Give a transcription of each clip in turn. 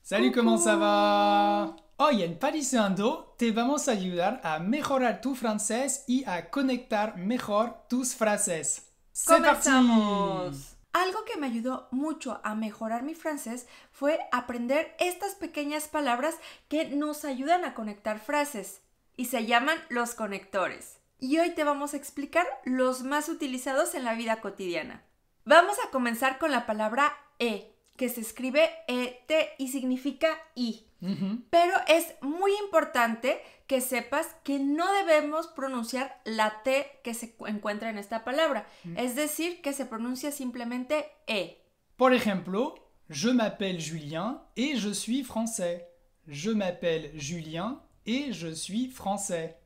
Salut, comment ça va? Hoy en Parisando te vamos a ayudar a mejorar tu francés y a conectar mejor tus frases. ¡C'est parti! ¡Comenzamos! Algo que me ayudó mucho a mejorar mi francés fue aprender estas pequeñas palabras que nos ayudan a conectar frases y se llaman los conectores. Y hoy te vamos a explicar los más utilizados en la vida cotidiana. Vamos a comenzar con la palabra que se escribe ET y significa I. Pero es muy importante que sepas que no debemos pronunciar la T que se encuentra en esta palabra. Es decir, que se pronuncia simplemente E. Por ejemplo, je m'appelle Julien et je suis français. Je m'appelle Julien et je suis français.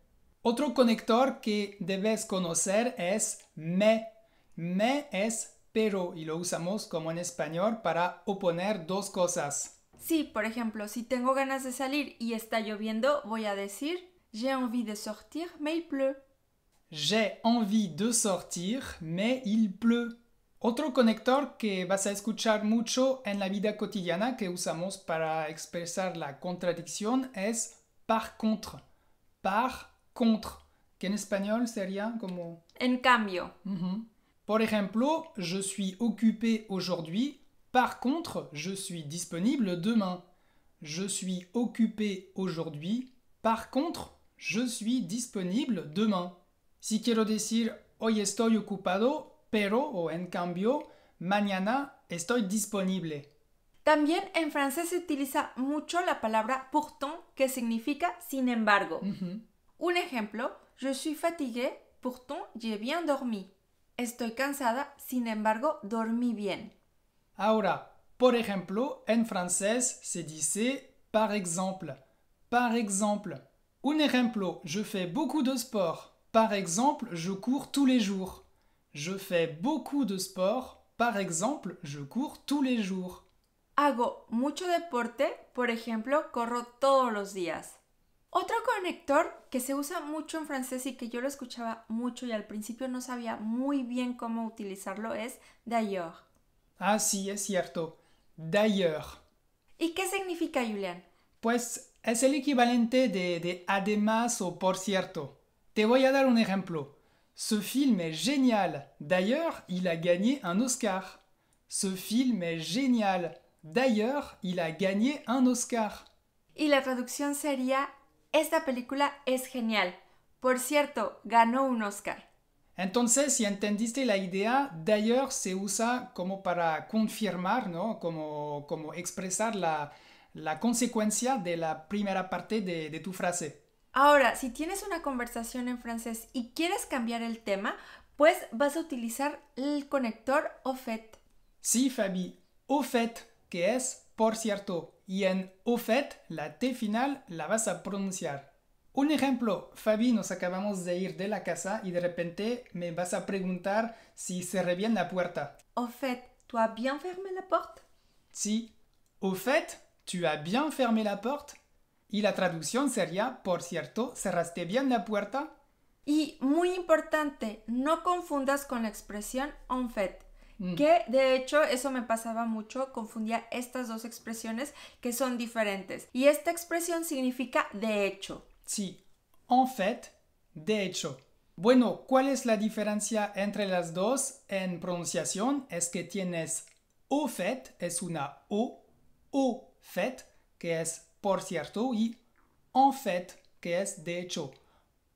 Otro conector que debes conocer es me. Me es pero y lo usamos como en español para oponer dos cosas. Sí, por ejemplo, si tengo ganas de salir y está lloviendo, voy a decir j'ai envie de sortir, mais il pleut. J'ai envie de sortir, mais il pleut. Otro conector que vas a escuchar mucho en la vida cotidiana que usamos para expresar la contradicción es par contre. Par contre, que en español sería como... En cambio. Por ejemplo, je suis occupé aujourd'hui. Par contre, je suis disponible demain. Je suis occupé aujourd'hui. Par contre, je suis disponible demain. Si quiero decir hoy estoy ocupado, pero o en cambio, mañana estoy disponible. También en francés se utiliza mucho la palabra pourtant, que significa sin embargo. Un ejemplo, je suis fatigué, pourtant j'ai bien dormi. Estoy cansada, sin embargo, dormí bien. Ahora, por ejemplo, en francés se dice par exemple. Par exemple. Un ejemplo, je fais beaucoup de sport. Par exemple, je cours tous les jours. Je fais beaucoup de sport. Par exemple, je cours tous les jours. Hago mucho deporte, por ejemplo, corro todos los días. Otro conector que se usa mucho en francés y que yo lo escuchaba mucho y al principio no sabía muy bien cómo utilizarlo es d'ailleurs. Ah, sí, es cierto. D'ailleurs. ¿Y qué significa, Julián? Pues es el equivalente de además o por cierto. Te voy a dar un ejemplo. Ce film est génial. D'ailleurs, il a gagné un Oscar. Ce film est génial. D'ailleurs, il a gagné un Oscar. Y la traducción sería, esta película es genial. Por cierto, ganó un Oscar. Entonces, si entendiste la idea, d'ailleurs se usa como para confirmar, ¿no? Como expresar la consecuencia de la primera parte de tu frase. Ahora, si tienes una conversación en francés y quieres cambiar el tema, pues vas a utilizar el conector au fait. Sí, Fabi, au fait, que es por cierto. Y en au fait, la T final la vas a pronunciar. Un ejemplo, Fabi, nos acabamos de ir de la casa y de repente me vas a preguntar si cerré bien la puerta. Au fait, tu as bien fermé la porte? Sí. Au fait, tu as bien fermé la porte? Y la traducción sería, por cierto, ¿cerraste bien la puerta? Y muy importante, no confundas con la expresión en fait. Que de hecho eso me pasaba mucho, confundía estas dos expresiones que son diferentes. Y esta expresión significa de hecho. Sí, en fait, de hecho. Bueno, ¿cuál es la diferencia entre las dos en pronunciación? Es que tienes au fait, es una au fait, que es por cierto, y en fait, que es de hecho.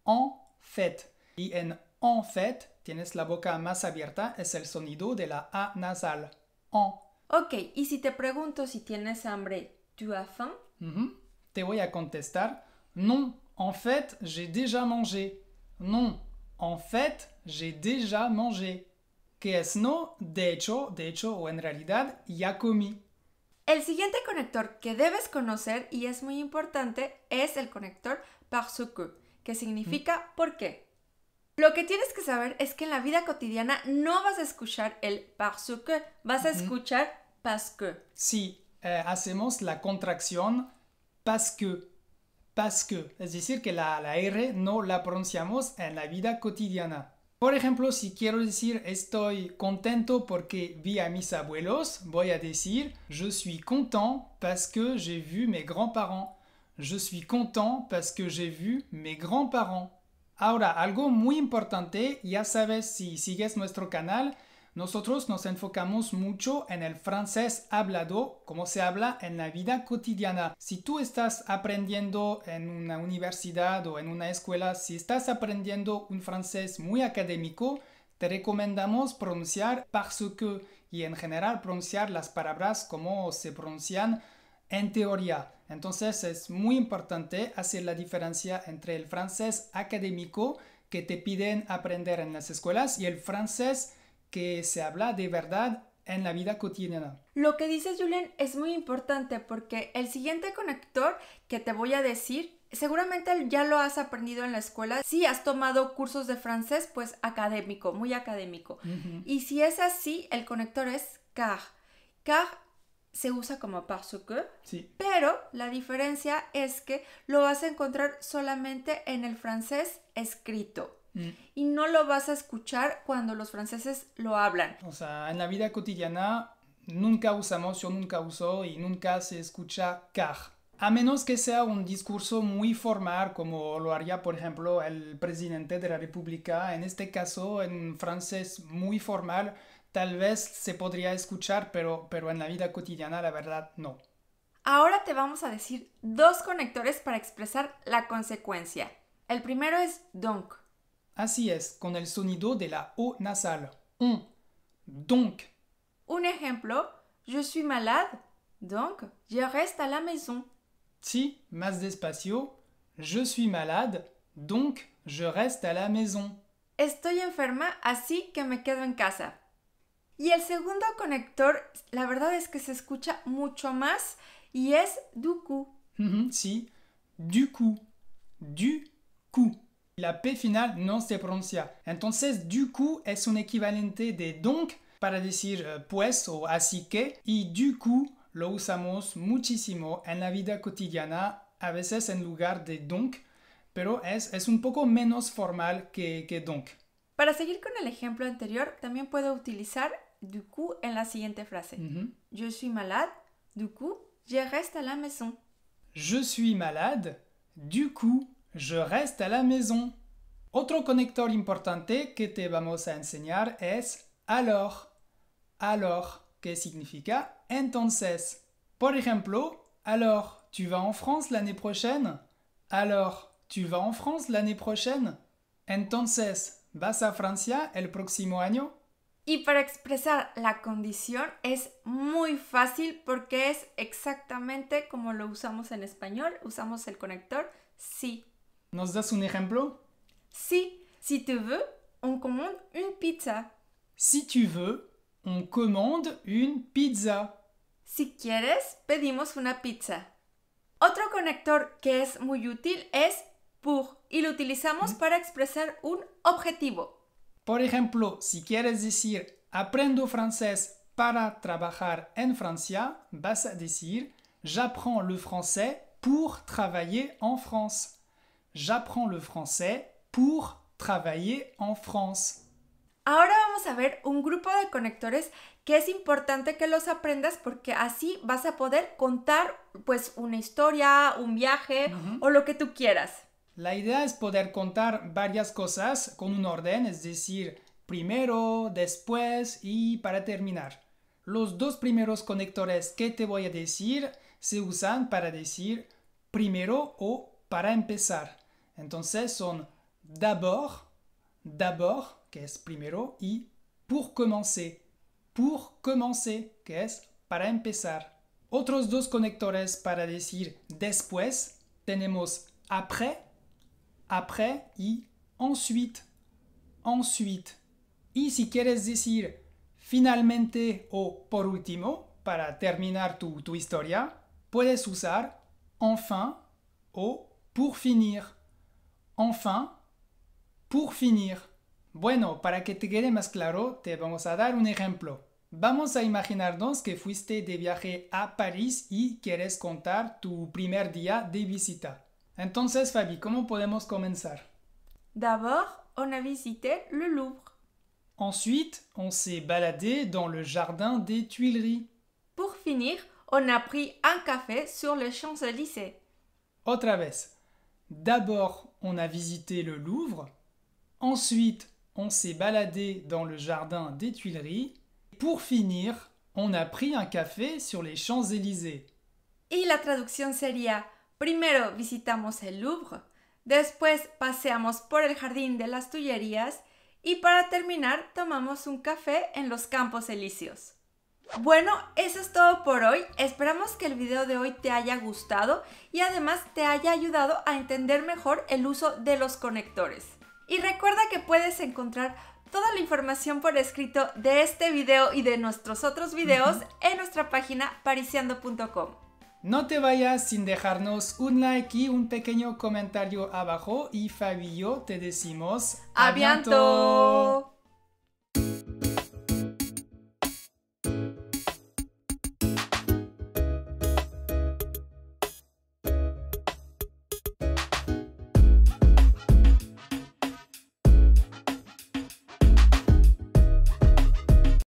En fait. Y en fait, tienes la boca más abierta, es el sonido de la A nasal. En. Ok, y si te pregunto si tienes hambre, ¿tu as faim? Te voy a contestar, non, en fait, j'ai déjà mangé. Non, en fait, j'ai déjà mangé. Que es no, de hecho o en realidad, ya comí. El siguiente conector que debes conocer y es muy importante es el conector parce que significa por qué. Lo que tienes que saber es que en la vida cotidiana no vas a escuchar el parce que, vas a escuchar parce que. Sí, hacemos la contracción parce que. Parce que. Es decir, que la R no la pronunciamos en la vida cotidiana. Por ejemplo, si quiero decir estoy contento porque vi a mis abuelos, voy a decir je suis content parce que j'ai vu mes grands-parents. Je suis content parce que j'ai vu mes grands-parents. Ahora, algo muy importante, ya sabes, si sigues nuestro canal, nosotros nos enfocamos mucho en el francés hablado, como se habla en la vida cotidiana. Si tú estás aprendiendo en una universidad o en una escuela, si estás aprendiendo un francés muy académico, te recomendamos pronunciar parce que y en general pronunciar las palabras como se pronuncian en teoría. Entonces es muy importante hacer la diferencia entre el francés académico que te piden aprender en las escuelas y el francés que se habla de verdad en la vida cotidiana. Lo que dices, Julián, es muy importante porque el siguiente conector que te voy a decir, seguramente ya lo has aprendido en la escuela. Si has tomado cursos de francés, pues académico, muy académico. Y si es así, el conector es car. Car se usa como parce que, sí. Pero la diferencia es que lo vas a encontrar solamente en el francés escrito. Y no lo vas a escuchar cuando los franceses lo hablan. O sea, en la vida cotidiana nunca usamos, yo nunca uso y nunca se escucha car. A menos que sea un discurso muy formal, como lo haría, por ejemplo, el presidente de la República. En este caso, en francés muy formal, tal vez se podría escuchar, pero en la vida cotidiana, la verdad, no. Ahora te vamos a decir dos conectores para expresar la consecuencia. El primero es donc. Así es, con el sonido de la O nasal. On. Donc. Un ejemplo, je suis malade, donc je reste à la maison. Sí, más despacio. Je suis malade, donc je reste à la maison. Estoy enferma, así que me quedo en casa. Y el segundo conector, la verdad es que se escucha mucho más y es du coup. Sí, du coup. Du coup. La P final no se pronuncia. Entonces, du coup es un equivalente de donc para decir pues o así que. Y du coup lo usamos muchísimo en la vida cotidiana, a veces en lugar de donc, pero es un poco menos formal que donc. Para seguir con el ejemplo anterior, también puedo utilizar du coup en la siguiente frase. Je suis malade, du coup, je reste à la maison. Je suis malade, du coup, je reste à la maison. Otro conector importante que te vamos a enseñar es alors. Alors, que significa entonces. Por ejemplo, alors, tu vas en France l'année prochaine? Alors, tu vas en France l'année prochaine? Entonces, ¿vas a Francia el próximo año? Y para expresar la condición es muy fácil porque es exactamente como lo usamos en español. Usamos el conector si. ¿Nos das un ejemplo? Si tu veux, on commande une pizza. Si tu veux, on commande une pizza. Si quieres, pedimos una pizza. Otro conector que es muy útil es pour y lo utilizamos para expresar un objetivo. Por ejemplo, si quieres decir aprendo francés para trabajar en Francia, vas a decir j'apprends le français pour travailler en France. J'apprends le français pour travailler en France. Ahora vamos a ver un grupo de conectores que es importante que los aprendas porque así vas a poder contar pues una historia, un viaje o lo que tú quieras. La idea es poder contar varias cosas con un orden, es decir, primero, después y para terminar. Los dos primeros conectores que te voy a decir se usan para decir primero o para empezar. Entonces son d'abord, que es primero, y pour commencer, que es para empezar. Otros dos conectores para decir después tenemos après y ensuite. Y si quieres decir finalmente o por último, para terminar tu historia, puedes usar enfin o pour finir. Enfin, pour finir. Bueno, para que te quede más claro, te vamos a dar un ejemplo. Vamos a imaginarnos que fuiste de viaje a París y quieres contar tu primer día de visita. Entonces, Fabi, ¿cómo podemos comenzar? D'abord, on a visité le Louvre. Ensuite, on s'est baladé dans le jardin des Tuileries. Pour finir, on a pris un café sur les Champs-Élysées. Otra vez. D'abord, on a visité le Louvre. Ensuite, on s'est baladé dans le jardin des Tuileries. Pour finir, on a pris un café sur les Champs-Élysées. Y la traducción sería, primero visitamos el Louvre, después paseamos por el jardín de las Tullerías y para terminar tomamos un café en los Campos Elíseos. Bueno, eso es todo por hoy. Esperamos que el video de hoy te haya gustado y además te haya ayudado a entender mejor el uso de los conectores. Y recuerda que puedes encontrar toda la información por escrito de este video y de nuestros otros videos en nuestra página parisiando.com. No te vayas sin dejarnos un like y un pequeño comentario abajo y Fabi y yo te decimos ¡A bientôt!